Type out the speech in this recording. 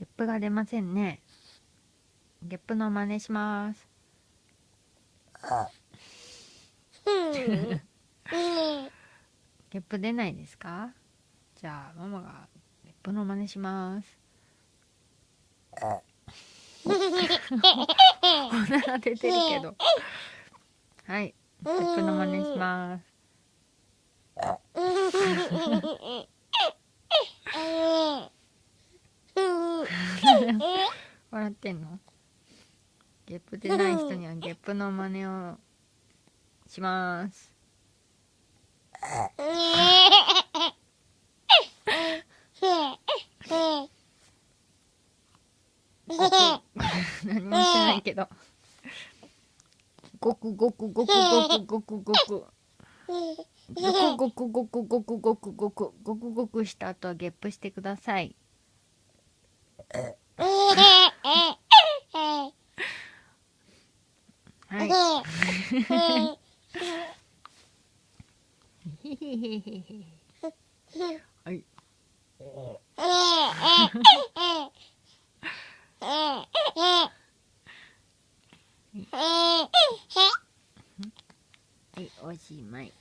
ゲップが出ませんね。ゲップの真似します。ゲップ出ないですか？じゃあママがゲップの真似します。おなら出てるけど。はい、ゲップの真似します。笑ってんの？ゲップ出ない人にはゲップの真似をします。何もしてないけど。ごくごくごくごくごくごく。ごくごくごくごくごくごくごくごくした後はゲップしてください。はい。はい。はい、おしまい。